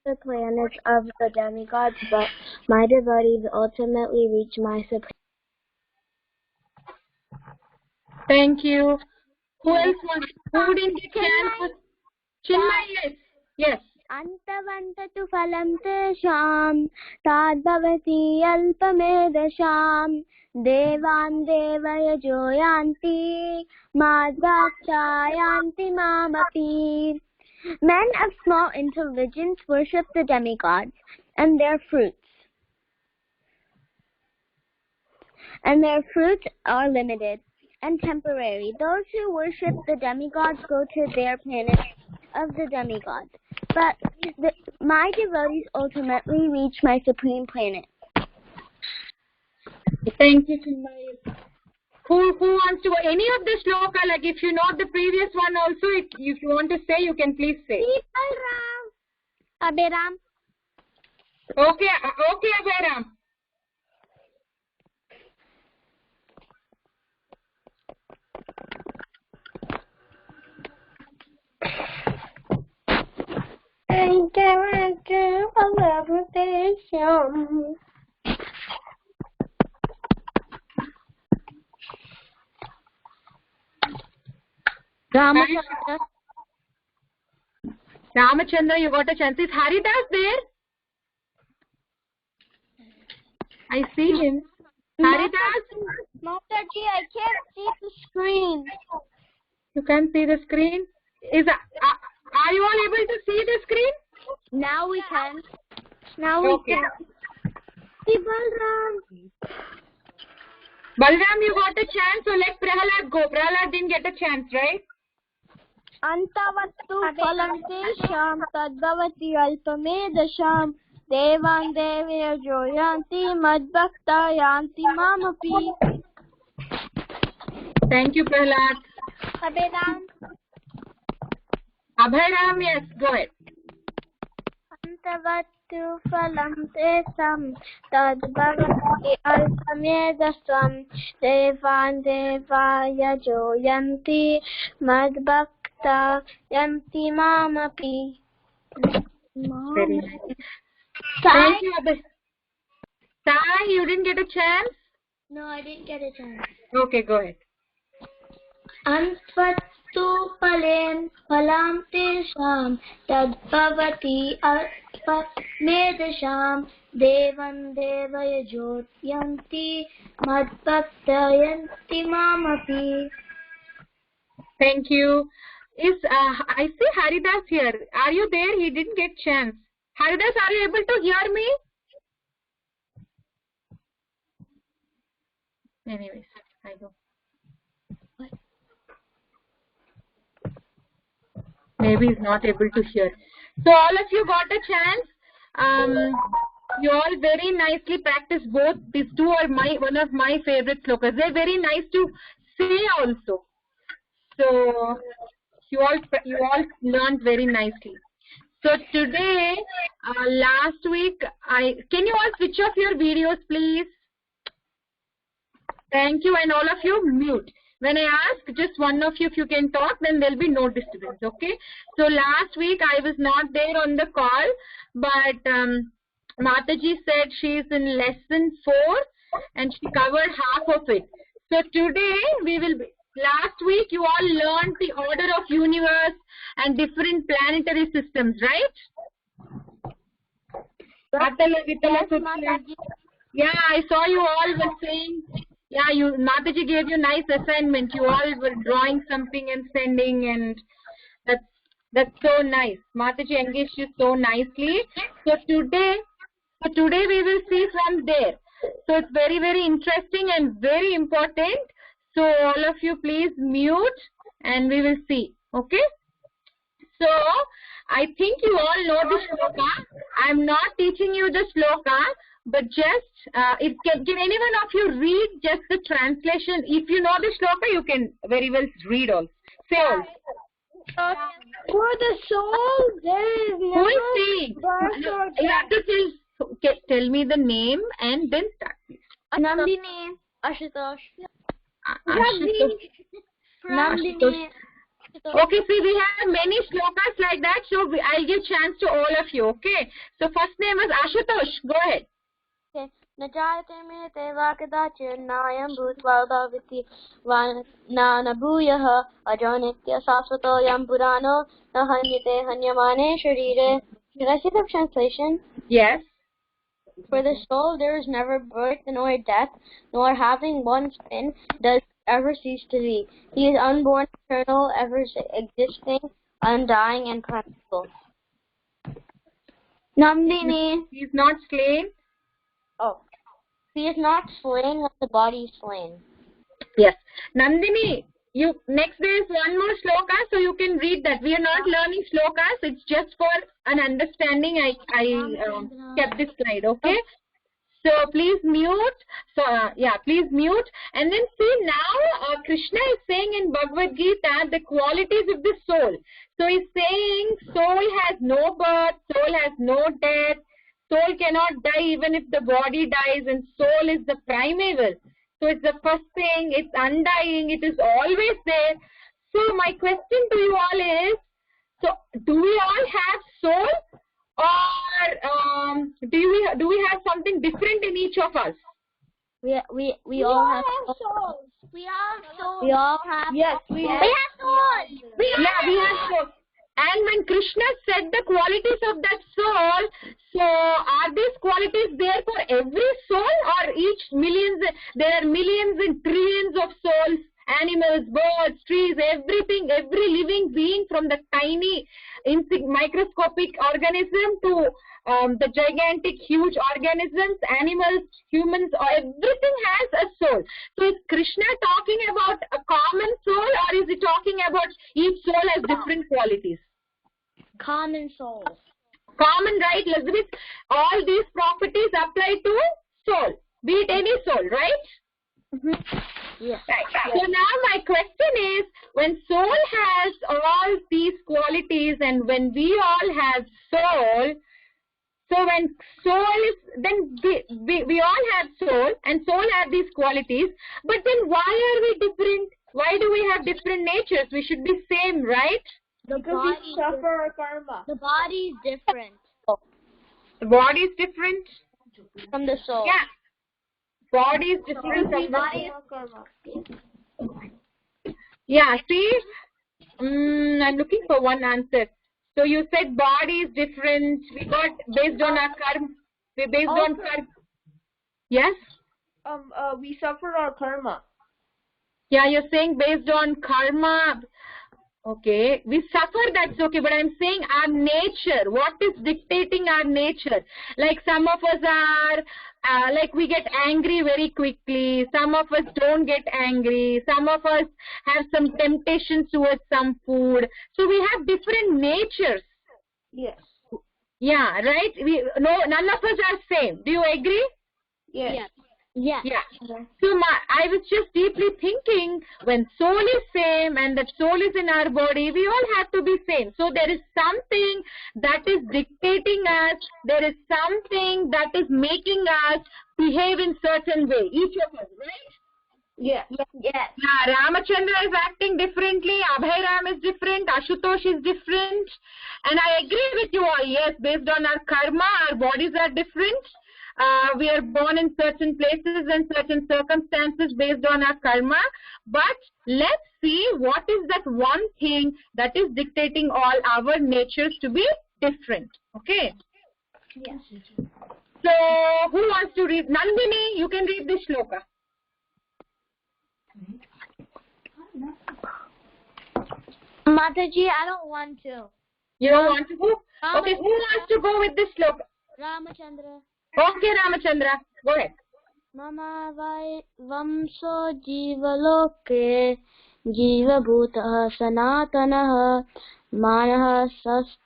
the planets of the demigods, but my devotees ultimately reach my supreme. Thank you. Who else wants? Who didn't get chance? Chinmay, yes. Yes. Antavantatu phalam tesham tadbhavati alpamedasham devan devaya joyanti madhvakchayanti mamapi. Men of small intelligence worship the demigods and their fruits. And their fruits are limited and temporary. Those who worship the demigods go to their planet of the demigods. But my devotees ultimately reach my supreme planet. Thank you, Chinmay. Who wants to any of the shloka? Like if you know the previous one also, if you want to say, you can please say. Abhiram. Okay, Abhiram. Ramachandra, you got a chance. Is Haridas there? I see him. Haridas? Mataji, I can't see the screen. You can't see the screen? Are you all able to see the screen? Now we can. We can. See Balram. Balram, you got a chance, so let Prahalad go. Prahalad didn't get a chance, right? Antavattu phalam tesham tadbhavati alpamedasham devan devaya joyanti madbhakta yanti mamapi. Thank you, Prahalad. Abhiram, yes, go ahead. Antavattu phalam tesham tadbhavati alpamedasham devan devaya joyanti madbhakta yanti mamapi. Very nice. Thank you, Abhiram. Sai, you didn't get a chance? No, I didn't get a chance. Okay, go ahead. Antavattu phalam tesham tadbhavati alpamedasham devan devaya jyotyanti madbhaktayanti mamapi. Thank you. I see Haridas here. Are you there? He didn't get chance. Haridas, are you able to hear me? Anyways, I go. Maybe he's not able to hear. So all of you got a chance. You all very nicely practiced both. These two are one of my favorite slokas. They're very nice to say also. So you all learned very nicely. So today, last week, can you all switch off your videos, please? Thank you, and all of you mute. When I ask just one of you if you can talk, then there'll be no disturbance, okay? So last week I was not there on the call, but Mataji said she's in lesson 4 and she covered half of it. So today last week you all learned the order of universe and different planetary systems, right? Yeah, I saw you all were saying. Yeah, Mataji gave you nice assignment. You all were drawing something and sending, and that's so nice. Mataji engaged you so nicely. So today we will see from there. So it's very, very interesting and very important. So all of you please mute and we will see. Okay? So I think you all know the shloka. I'm not teaching you the shloka. But just, can any one of you read just the translation? If you know the shloka, you can very well read also. Say also. For the soul, there is Who is saying? You have to tell me the name and then start. Nandini, Ashutosh. Nandini. Okay, see, we have many shlokas like that, so I'll give chance to all of you, okay? So first name is Ashutosh. Go ahead. Najayate me teva kadachinnayam bhutvalbhaviti na bhuyaha ajanitya sasvatoyam purano na hanyate hanyamane sharire. Did I see the translation? Yes. For the soul there is never birth nor death, nor having once been, does ever cease to be. He is unborn, eternal, ever existing, undying, and primeval. Namdini. He is not slain. Oh. He is not slain when the body is slain. Yes. Nandini, you next there is one more shloka, so you can read that. We are not learning shlokas. It's just for an understanding. I kept this slide, okay? So please mute. So please mute. And then see now Krishna is saying in Bhagavad Gita the qualities of the soul. So he's saying soul has no birth, soul has no death, soul cannot die even if the body dies, and soul is the primeval. So it's the first thing, it's undying, it is always there. So my question to you all is, so do we all have soul, or do we have something different in each of us? We all have souls. We all have souls. We all have. Yes, we have souls. We have souls. And when Krishna said the qualities of that soul, so are these qualities there for every soul, or there are millions and trillions of souls, animals, birds, trees, everything, every living being from the tiny microscopic organism to the gigantic huge organisms, animals, humans, everything has a soul. So is Krishna talking about a common soul, or is he talking about each soul has different qualities? Common souls. Common, right, Elizabeth? All these properties apply to soul, be it any soul, right? Mm-hmm. Yes. Right. So now my question is, when soul has all these qualities and when we all have soul, so when soul is, then we all have soul and soul have these qualities, but then why are we different? Why do we have different natures? We should be same, right? Because we suffer karma. The body is different. The body is different from the soul. Yeah. Body is different from the body. Yeah, see, I'm looking for one answer. So you said body is different. We got based on our karma. Based on karma. Yes. We suffer our karma. Yeah, you're saying based on karma. Okay, we suffer, that's okay, but I'm saying our nature, what is dictating our nature? Like some of us are, like we get angry very quickly, some of us don't get angry, some of us have some temptations towards some food. So we have different natures. Yes. Yeah, right? None of us are same. Do you agree? Yes. Yeah. So I was just deeply thinking, when soul is same and that soul is in our body, we all have to be same. So there is something that is dictating us. There is something that is making us behave in certain way. Each of us, right? Yes. Yeah, Ramachandra is acting differently. Abhay Ram is different. Ashutosh is different. And I agree with you all. Yes, based on our karma, our bodies are different. We are born in certain places and certain circumstances based on our karma. But let's see what is that one thing that is dictating all our natures to be different. Okay? Yes. So, who wants to read? Nandini, you can read this shloka. Mataji, I don't want to. You don't want to go? Okay, who wants to go with this shloka? Ramachandra. Okay, Ramachandra, go ahead. Mama vamso jivaloke jivabhutah sanatanah manah sastani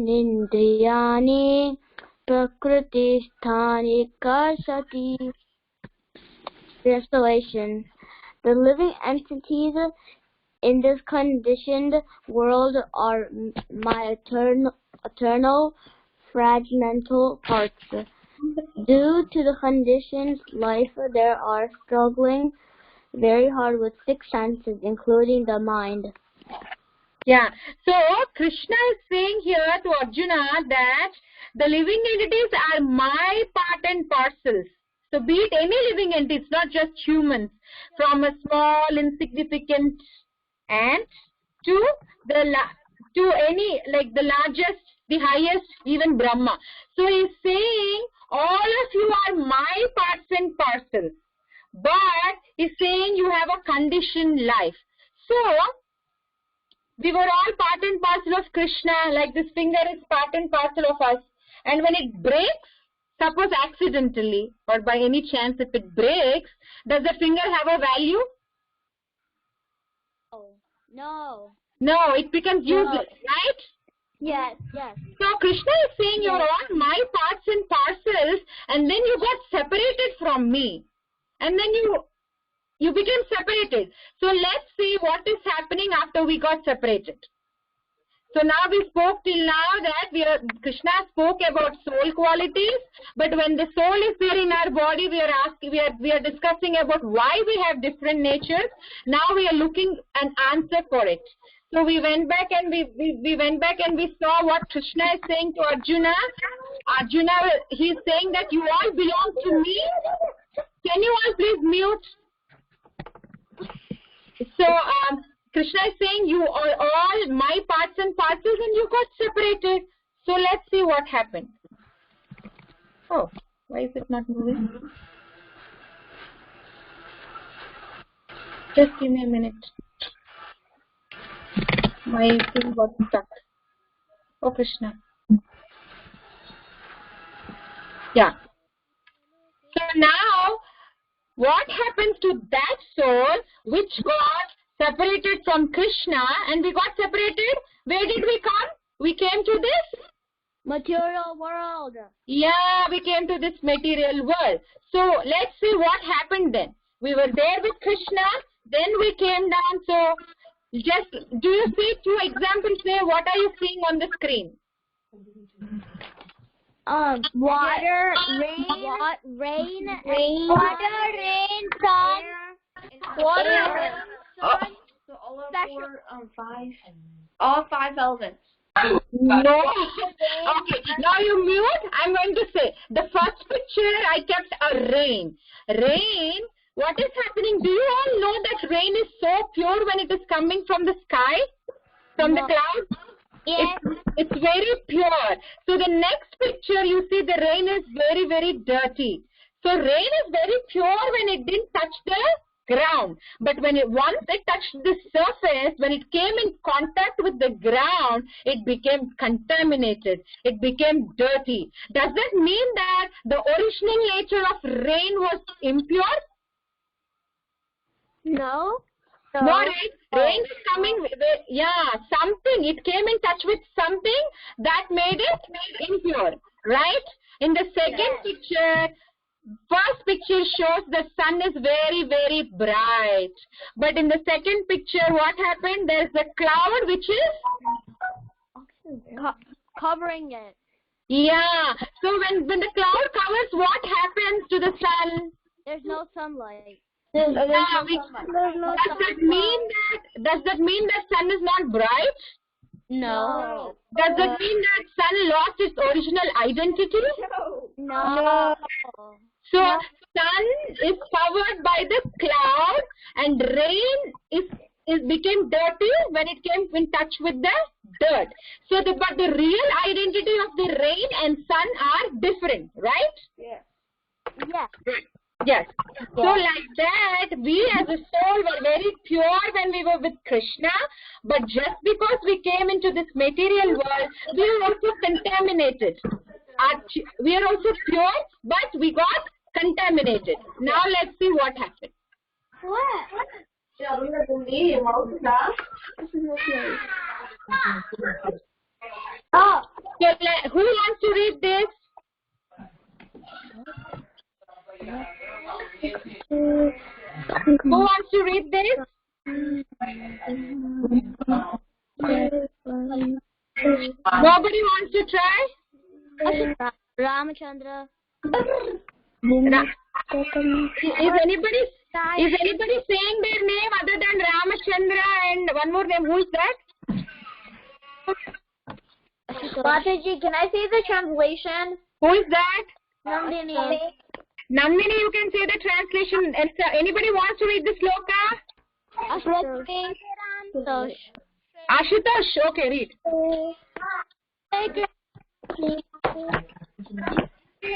nindriyani prakriti sthani karsati. Translation. The living entities in this conditioned world are my eternal fragmental parts. Due to the conditioned life, there are struggling very hard with 6 senses, including the mind. Yeah. So Krishna is saying here to Arjuna that the living entities are my part and parcels. So be it any living entity, it's not just humans, from a small insignificant ant to to any, like the largest, the highest, even Brahma. So he's saying all of you are my parts and parcels, but he's saying you have a conditioned life. So we were all part and parcel of Krishna, like this finger is part and parcel of us. And when it breaks, suppose accidentally or by any chance if it breaks, does the finger have a value? No. No, it becomes useless, right? Yes, yes. So Krishna is saying you're all my parts and parcels, and then you got separated from me. And then you became separated. So let's see what is happening after we got separated. So now we spoke till now that Krishna spoke about soul qualities, but when the soul is there in our body, we are discussing about why we have different natures. Now we are looking an answer for it. So we went back and we saw what Krishna is saying to Arjuna. Arjuna, he's saying that you all belong to me. Can you all please mute? So Krishna is saying you are all my parts and parcels, and you got separated. So let's see what happened. Oh, why is it not moving? Just give me a minute. My thing got stuck. Oh, Krishna. Yeah. So now, what happens to that soul which got separated from Krishna, and we got separated? Where did we come? We came to this material world. Yeah, we came to this material world. So let's see what happened then. We were there with Krishna, then we came down. So just, do you see 2 examples there? What are you seeing on the screen? Water, rain, water, rain, sun, water, sun. So all of 5. All 5 elements. No. Okay, now you mute. I'm going to say the first picture I kept a rain. Rain. What is happening? Do you all know that rain is so pure when it is coming from the sky, from the clouds? Yes. It's very pure. So the next picture you see the rain is very, very dirty. So rain is very pure when it didn't touch the ground. But when once it touched the surface, when it came in contact with the ground, it became contaminated. It became dirty. Does that mean that the original nature of rain was impure? No. No, right? Rain is coming with, something. It came in touch with something that made it impure, right? In the second picture, first picture shows the sun is very, very bright. But in the second picture, what happened? There's a cloud which is covering it. Yeah. So when the cloud covers, what happens to the sun? There's no sunlight. Does that mean that sun is not bright? No. Does that mean that sun lost its original identity? No. So sun is covered by the cloud, and rain became dirty when it came in touch with the dirt. So but the real identity of the rain and sun are different, right? Yes. Yes. So like that, we as a soul were very pure when we were with Krishna, but just because we came into this material world, we are also contaminated. We are also pure, but we got contaminated. Now let's see what happened. What? Oh, so who wants to read this? Who wants to read this? Nobody wants to try? Ramachandra. Is anybody Is anybody saying their name other than Ramachandra and one more name? Who is that? Mataji, can I say the translation? Who is that? Nandini. Nandini, you can say the translation. And anybody wants to read the sloka? Ashutosh. Ashutosh. Okay, read.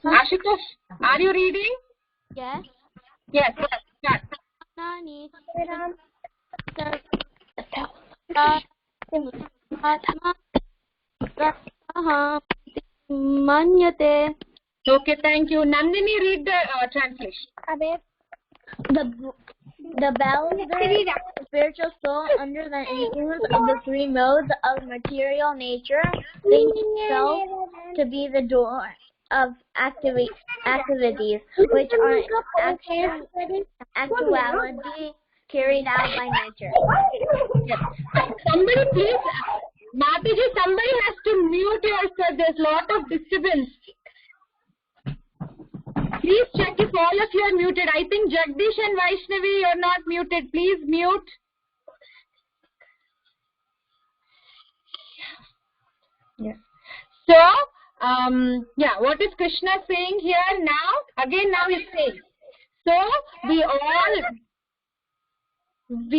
Ashutosh, are you reading? Yes. Yes. Start. Nani. Padma. Manyate. Okay, thank you. Nandini, read the translation. The bell is the spiritual soul under the influence of the three modes of material nature, thinks itself to be the door of activities, which are actuality carried out by nature. Yes. Somebody please, Mataji, somebody has to mute yourself. There's a lot of disturbance. Please check if all of you are muted. I think Jagdish and Vaishnavi, you're not muted. Please mute. Yes. So, what is Krishna saying here now? Again, now he's saying. So, we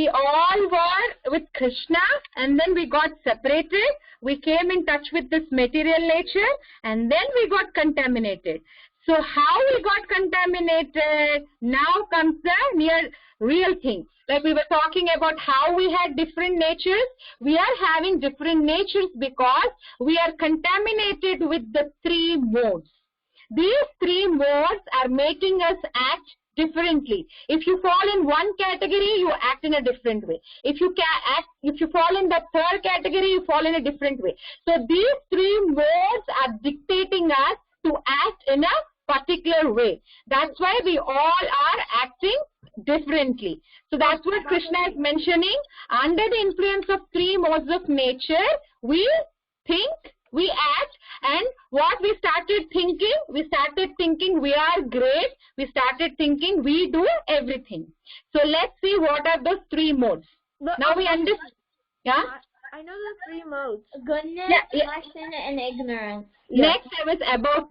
all were with Krishna, and then we got separated. We came in touch with this material nature, and then we got contaminated. So how we got contaminated? Now comes the real thing. Like we were talking about how we had different natures. We are having different natures because we are contaminated with the three modes. These three modes are making us act differently. If you fall in one category, you act in a different way. If you fall in the third category, you fall in a different way. So these three modes are dictating us to act in a particular way. That's why we all are acting differently. So that's what Krishna is mentioning. Under the influence of three modes of nature, we think, we act, and what we started thinking we are great. We started thinking we do everything. So let's see what are those three modes. Now we understand. Yeah? I know the three modes. Goodness, passion, and ignorance. Next, I was about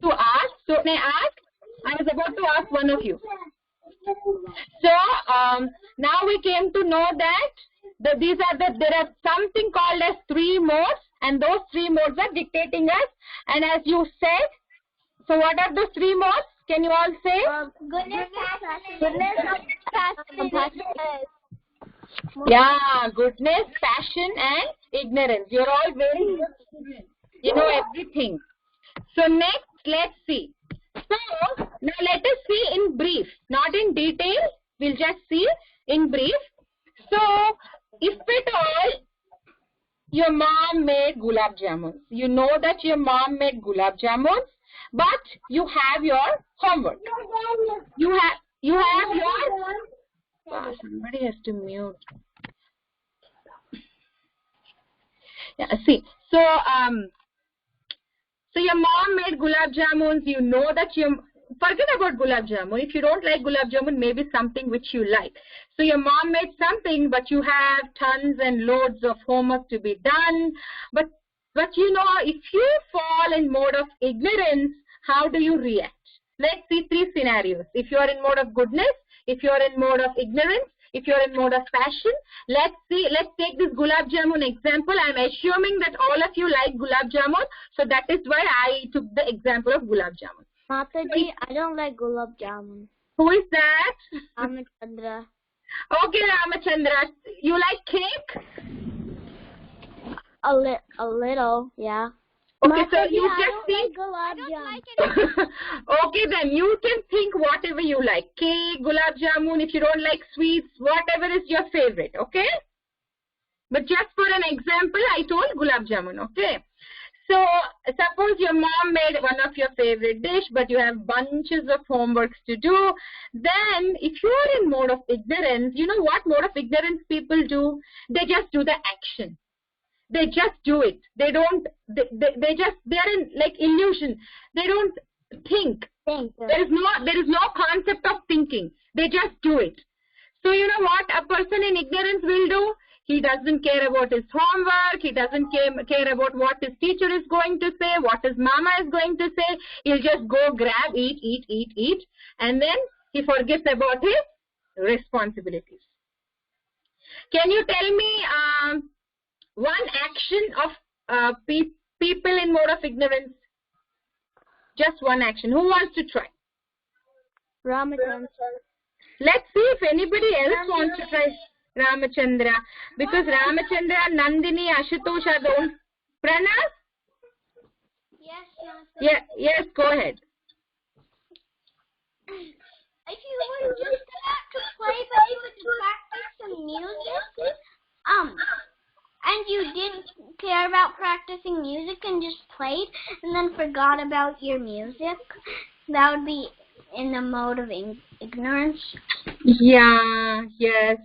to ask. So may I ask? I was about to ask one of you. So now we came to know that there are something called as three modes, and those three modes are dictating us. And as you said, so what are those three modes? Can you all say? Goodness, passion, and ignorance. Yeah, goodness, passion, and ignorance. You're all very good. You know everything. So next, let's see. So now let us see in brief, not in detail. We'll just see in brief. So if at all your mom made gulab jamuns, you know that your mom made gulab jamuns, but you have your homework. You have your. Somebody has to mute. Yeah, see. So so your mom made gulab jamuns. You know that forget about gulab jamun. If you don't like gulab jamun, maybe something which you like. So your mom made something, but you have tons and loads of homework to be done. But you know, if you fall in mode of ignorance, how do you react? Let's see three scenarios. If you are in mode of goodness, if you are in mode of ignorance, if you are in mode of passion, let's take this gulab jamun example. I am assuming that all of you like gulab jamun, so that is why I took the example of gulab jamun. Mataji, I don't like gulab jamun. Who is that? Ramachandra. Okay, Ramachandra. You like cake? A little, yeah. Okay, so Mataji, you I just don't think. like gulab jamun. Okay, then you can think whatever you like. Cake, gulab jamun. If you don't like sweets, whatever is your favorite. Okay. But just for an example, I told gulab jamun. Okay. So suppose your mom made one of your favorite dish, but you have bunches of homeworks to do. Then if you are in mode of ignorance, you know what mode of ignorance people do? They just do the action. They just do it. They don't, they are in like illusion. They don't think. There is no concept of thinking. They just do it. So you know what a person in ignorance will do? He doesn't care about his homework. He doesn't care about what his teacher is going to say, what his mama is going to say. He'll just go grab, eat, and then he forgets about his responsibilities. Can you tell me one action of people in mode of ignorance? Just one action. Who wants to try? Ramachandra. Let's see if anybody else wants to try Ramachandra. Because Ramachandra, Nandini, Ashutosh are the own. Pranav? Yes, Yes, go ahead. if you were just about to play, but you were to practice some music, and you didn't care about practicing music and just played, and then forgot about your music, that would be in the mode of ignorance. Yeah, yes.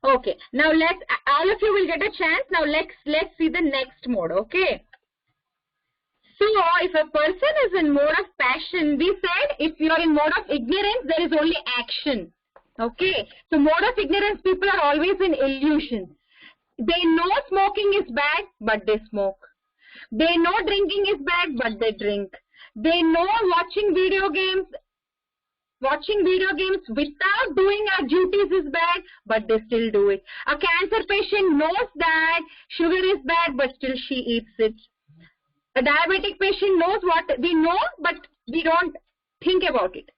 Okay. Now all of you will get a chance. Now let's see the next mode. Okay. So if a person is in mode of passion, we said if you are in mode of ignorance, there is only action. Okay. So mode of ignorance, people are always in illusion. They know smoking is bad, but they smoke. They know drinking is bad, but they drink. They know watching video games without doing our duties is bad, but they still do it. A cancer patient knows that sugar is bad, but still she eats it. A diabetic patient knows what we know, but we don't think about it.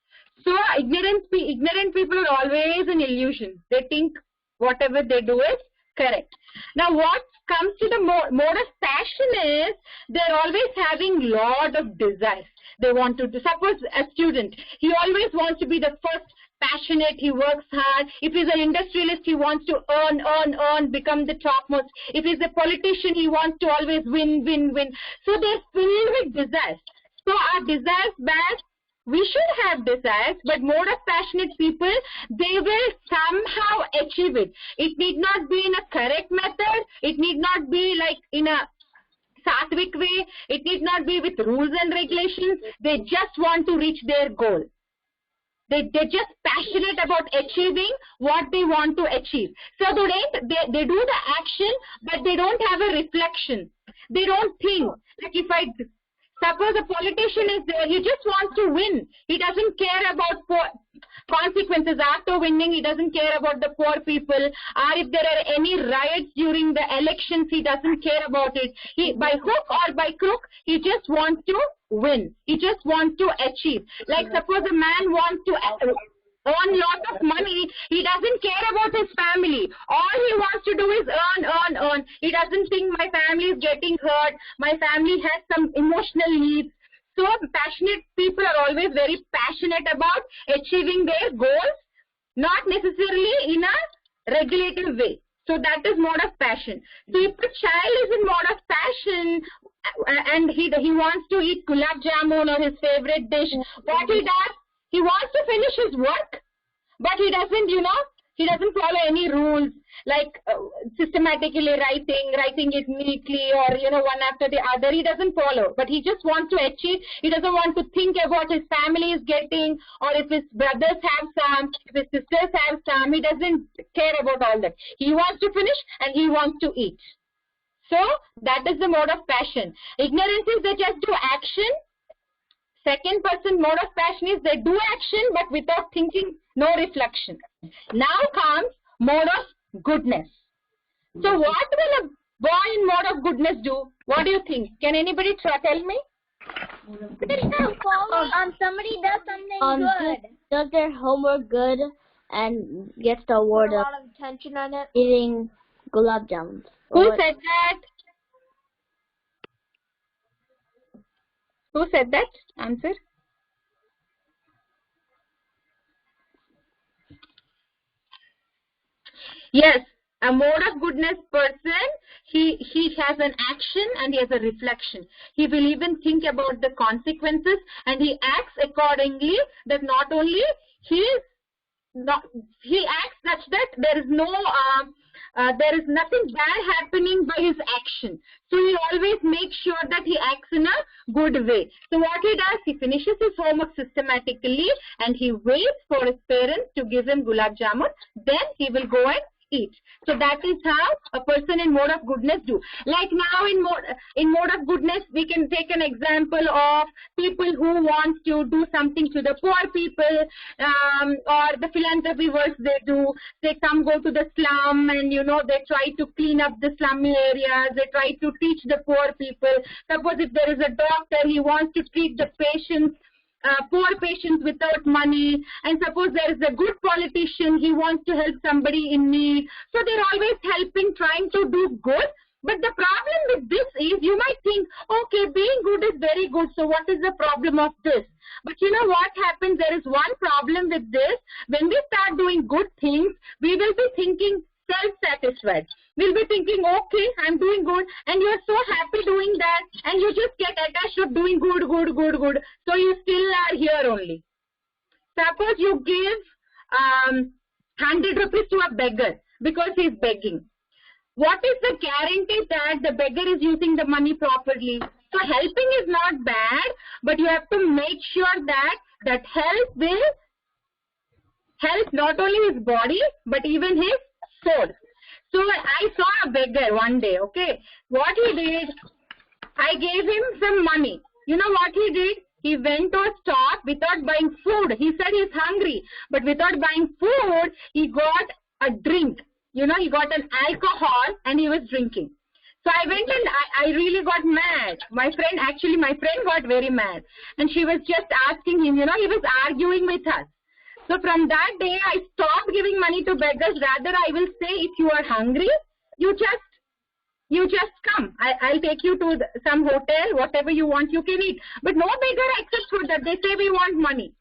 So ignorant people are always in illusion. They think whatever they do is correct. Now what comes to the mode of passion is they're always having lot of desires. They want to, suppose a student, he always wants to be the first, passionate, he works hard. If he's an industrialist, he wants to earn, become the topmost. If he's a politician, he wants to always win. So they're filled with desires. So are desires bad? We should have desires, but mode of passionate people, they will somehow achieve it. It need not be in a correct method. It need not be like in a sattvic way. It need not be with rules and regulations. They just want to reach their goal. They're just passionate about achieving what they want to achieve. So they do the action, but they don't have a reflection. They don't think. Like if I suppose a politician is there, he just wants to win. He doesn't care about consequences after winning. He doesn't care about the poor people. Or if there are any riots during the elections, he doesn't care about it. He, by hook or by crook, he just wants to win. He just wants to achieve. Like suppose a man wants to earn lot of money, he doesn't care about his family. All he wants to do is earn. He doesn't think my family is getting hurt, my family has some emotional needs. So passionate people are always very passionate about achieving their goals, not necessarily in a regulative way. So that is mode of passion. So if a child is in mode of passion and he wants to eat gulab jamun or his favorite dish, what he does, he wants to finish his work, but he doesn't, he doesn't follow any rules, like systematically writing it neatly or, one after the other. He doesn't follow, but he just wants to achieve. He doesn't want to think about his family is getting, or if his brothers have some, if his sisters have some. He doesn't care about all that. He wants to finish and he wants to eat. So that is the mode of passion. Ignorance is they just do action. Second person mode of passion is they do action but without thinking, no reflection. Now comes mode of goodness. So what will a boy in mode of goodness do? What do you think? Can anybody tell me? Somebody does something good. Does their homework good and gets the award Put a lot of attention on it. eating gulab jamuns. Who said that? Who said that? Answer. Yes, a mode of goodness person, he has an action and he has a reflection. He will even think about the consequences and he acts accordingly, that not only he is not, he acts such that there is nothing bad happening by his action. So he always makes sure that he acts in a good way. So what he does, he finishes his homework systematically and he waits for his parents to give him gulab jamun. Then he will go and eat. So that is how a person in mode of goodness do. Like now in mode of goodness, we can take an example of people who want to do something to the poor people, or the philanthropy works they do. They some go to the slum and they try to clean up the slummy areas. They try to teach the poor people. Suppose if there is a doctor, he wants to treat the patients, poor patients without money, and suppose there is a good politician, he wants to help somebody in need. So they're always helping, trying to do good. But the problem with this is, you might think, okay, being good is very good, so what is the problem of this? But you know what happens? There is one problem with this. When we start doing good things, we will be thinking self-satisfied. We'll be thinking, okay, I'm doing good, and you're so happy doing that, and you just get attached to doing good. So you still are here only. Suppose you give 100 rupees to a beggar because he's begging. What is the guarantee that the beggar is using the money properly? So helping is not bad, but you have to make sure that help will help not only his body, but even his soul. So I saw a beggar one day, okay. What he did, I gave him some money. You know what he did? He went to a stop without buying food. He said he's hungry, but without buying food, he got a drink. He got an alcohol and he was drinking. So I went and I really got mad. My friend got very mad. And she was just asking him, he was arguing with us. So from that day, I stopped giving money to beggars. Rather, I will say, if you are hungry, you just come. I'll take you to some hotel, whatever you want, you can eat. But no beggar accepts for that. They say we want money.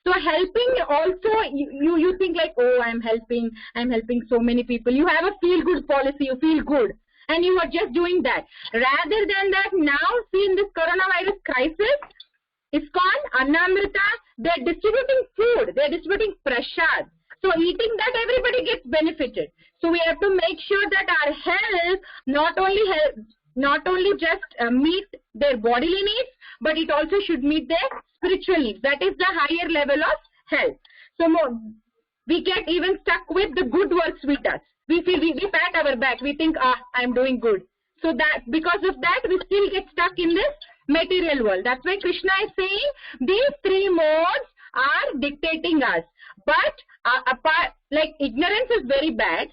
So helping also, you think like, oh, I'm helping so many people. You have a feel-good policy, you feel good. And you are just doing that. Rather than that, now see in this coronavirus crisis, ISKCON, Annamrita, they're distributing food, they're distributing prasad. So eating that, everybody gets benefited. So we have to make sure that our health not only just meet their bodily needs, but it also should meet their spiritual needs. That is the higher level of health. So we get even stuck with the good works we does. We pat our back. We think, I'm doing good. So that because of that, we still get stuck in this material world. That's why Krishna is saying these three modes are dictating us. But apart, like ignorance is very bad,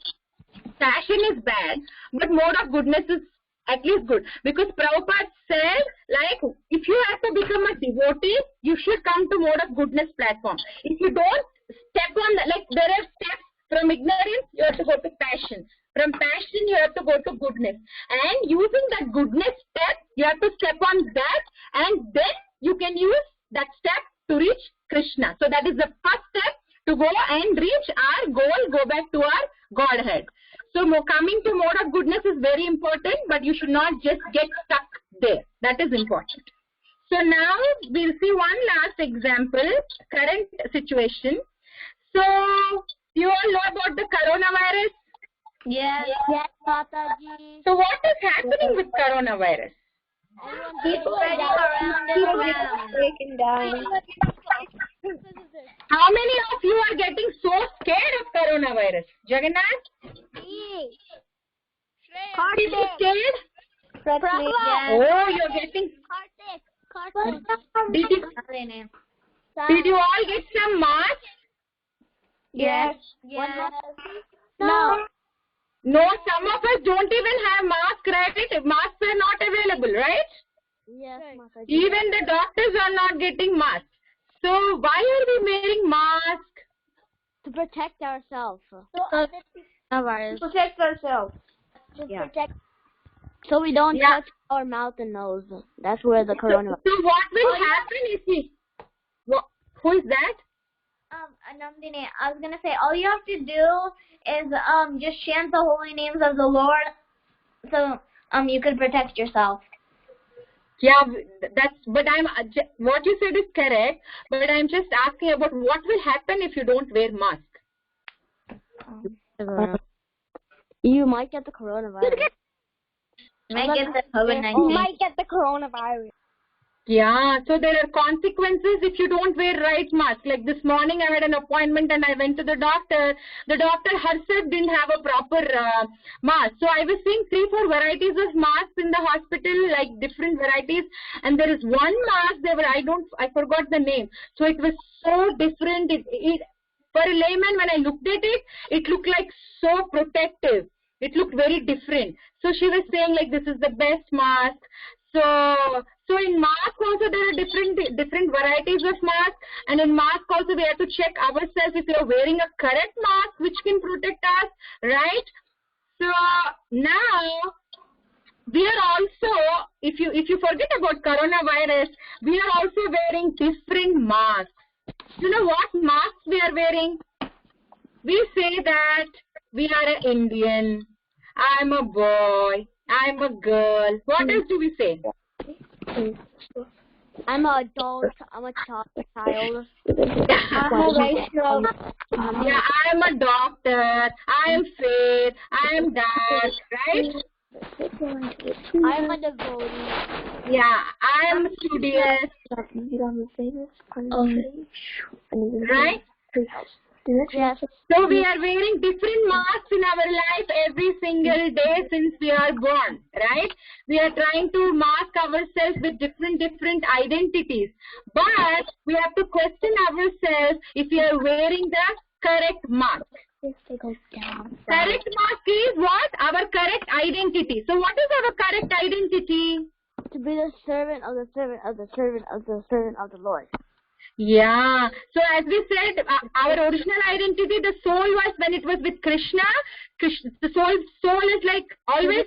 passion is bad, but mode of goodness is at least good. Because Prabhupada said, like, if you have to become a devotee, you should come to mode of goodness platform. If you don't step on that, like there are steps from ignorance, you have to go to passion. From passion, you have to go to goodness. And using that goodness step, you have to step on that, and then you can use that step to reach Krishna. So that is the first step to go and reach our goal, go back to our Godhead. So coming to mode of goodness is very important, but you should not just get stuck there. That is important. So now we'll see one last example, current situation. So you all know about the coronavirus? Yes, Mataji. So what is happening with coronavirus? People are breaking down. How many of you are getting so scared of coronavirus? Jagannath? Are you scared? Oh, you're getting... Did you all get some masks? Yes. No, some of us don't even have masks, right? Masks are not available, right? Yes, Mataji. Even the doctors are not getting masks. So why are we wearing masks? To protect ourselves. Protect ourselves. So we don't touch our mouth and nose. That's where the coronavirus. So what will happen if who is that? Nandini, I was gonna say all you have to do is just chant the holy names of the Lord, so you can protect yourself. Yeah, but what you said is correct, but I'm just asking about what will happen if you don't wear mask. You might get the coronavirus. Might get the COVID-19. You might get the coronavirus. Yeah, so there are consequences if you don't wear right mask. Like this morning I had an appointment and I went to the doctor. The doctor herself didn't have a proper mask. So I was seeing 3-4 varieties of masks in the hospital, like different varieties. And there is one mask, I forgot the name. So it was so different. For a layman, when I looked at it, it looked like so protective. It looked very different. So she was saying like this is the best mask. So in mask also there are different varieties of mask, and in mask also we have to check ourselves if we are wearing a correct mask which can protect us, right? So now we are also, if you forget about coronavirus, we are also wearing different masks. You know what masks we are wearing? We say that we are an Indian, I'm a boy, I'm a girl. What else do we say? I'm an adult. I'm a child. Yeah, I'm a doctor. I'm fair. I'm dark. Right? I'm a devotee. Yeah, I'm studious. Right? Yes. So we are wearing different masks in our life every single day since we are born, right? We are trying to mask ourselves with different identities. But we have to question ourselves if we are wearing the correct mask. Correct mask is what? Our correct identity. So what is our correct identity? To be the servant of the servant of the servant of the servant of the Lord. Yeah. So as we said, our original identity, the soul was when it was with Krishna. The soul is like always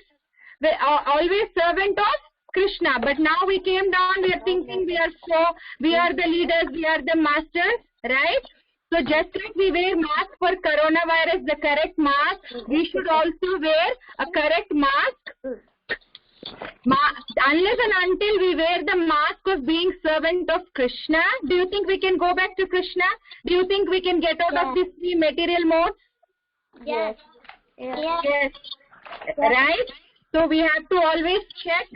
servant of Krishna. But now we came down, we are thinking we are the leaders, we are the masters, right? So just like we wear mask for coronavirus, the correct mask, we should also wear a correct mask. Unless and until we wear the mask of being servant of Krishna, do you think we can go back to Krishna? Do you think we can get out of these three material modes? Yes. Yes. Right? So we have to always check,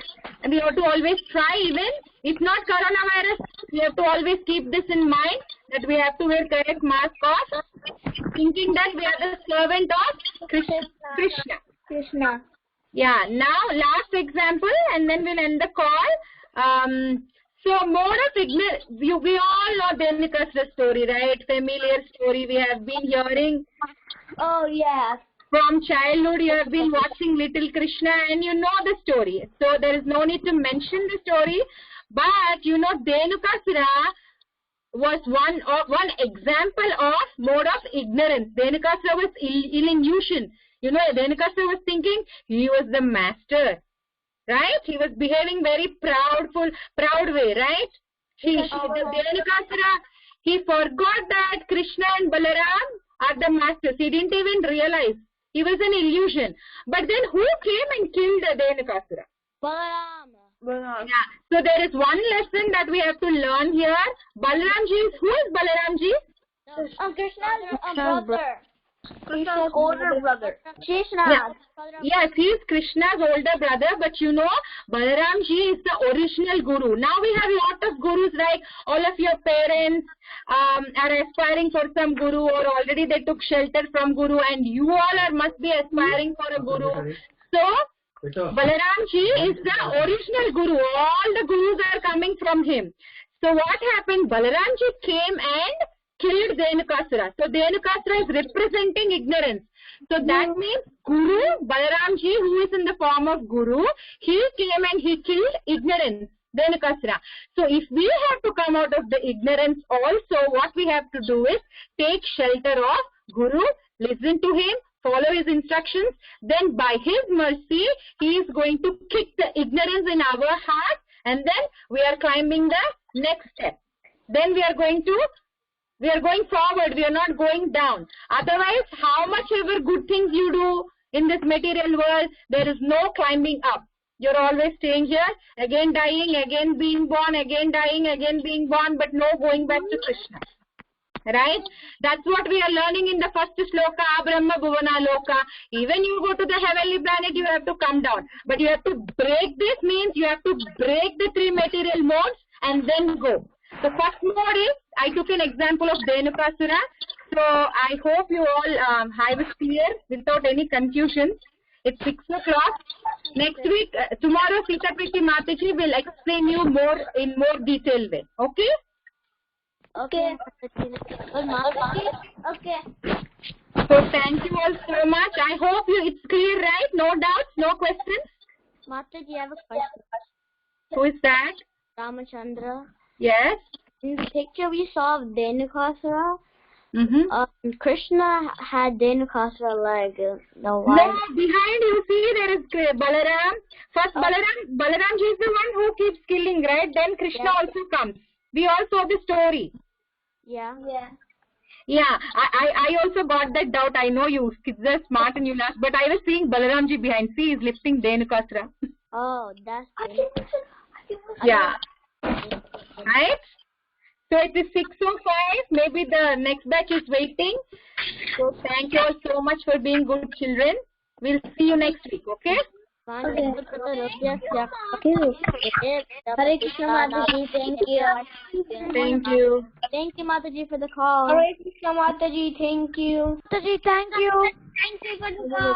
and we have to always try, even if not coronavirus, we have to always keep this in mind, that we have to wear correct mask of thinking that we are the servant of Krishna. Yeah, now last example and then we'll end the call. So mode of ignorance, we all know Denikas's story, right? Familiar story we have been hearing. Oh, yes. From childhood you have been watching Little Krishna and you know the story. So there is no need to mention the story. But you know Dhenukasura was one example of mode of ignorance. Dhenukasura was illusion. You know, Dhenukasura was thinking he was the master, right? He was behaving very proud way, right? Dhenukasura, he forgot that Krishna and Balaram are the masters. He didn't even realize. He was an illusion. But then who came and killed Dhenukasura? Balaram. Yeah. So there is one lesson that we have to learn here. Balaramji, who is Balaramji? Krishna's brother. Krishna's older brother. Yeah. Yes, he is Krishna's older brother, but you know, Balaramji is the original guru. Now we have a lot of gurus, like all of your parents are aspiring for some guru, or already they took shelter from guru, and you all must be aspiring for a guru. So, Balaramji is the original guru. All the gurus are coming from him. So what happened? Balaramji came and killed Dhenukasura. So Dhenukasura is representing ignorance. So that means Guru, Balaramji, who is in the form of Guru, he came and he killed ignorance, Dhenukasura. So if we have to come out of the ignorance also, what we have to do is take shelter of Guru, listen to him, follow his instructions, then by his mercy, he is going to kick the ignorance in our heart, and then we are climbing the next step. Then we are going forward, we are not going down. Otherwise, how much ever good things you do in this material world, there is no climbing up. You're always staying here, again dying, again being born, again dying, again being born, but no going back to Krishna. Right? That's what we are learning in the first shloka, Brahma Bhuvana Loka. Even you go to the heavenly planet, you have to come down. But you have to break this, means you have to break the three material modes and then go. The first mode is, I took an example of Dhenukasura. So I hope you all have it clear without any confusion. It's 6 o'clock. Next week, tomorrow, Sita Priti Mataji will explain you more in more detailed way. Okay? Okay. Okay. So thank you all so much. I hope it's clear, right? No doubts, no questions. Mataji, I have a question. Who is that? Ramachandra. Yes. In the picture we saw of Dhenukasura, Mm-hmm. Krishna had Dhenukasura leg. No, behind you see there is Balaram. First Balaram is the one who keeps killing, right? Then Krishna also comes. We all saw the story. Yeah. Yeah, I also got that doubt. I know you kids are smart and you laugh, but I was seeing Balaramji behind. See, he's lifting Dhenukasura. Oh, that's Yeah. Right? So it is 6:05. Maybe the next batch is waiting. So thank you all so much for being good children. We'll see you next week, okay? Okay. Hare Krishna Mataji, thank you. Thank you. Thank you, Mataji, for the call. Hare Krishna Mataji, thank you. Mataji, thank you. Thank you for the call.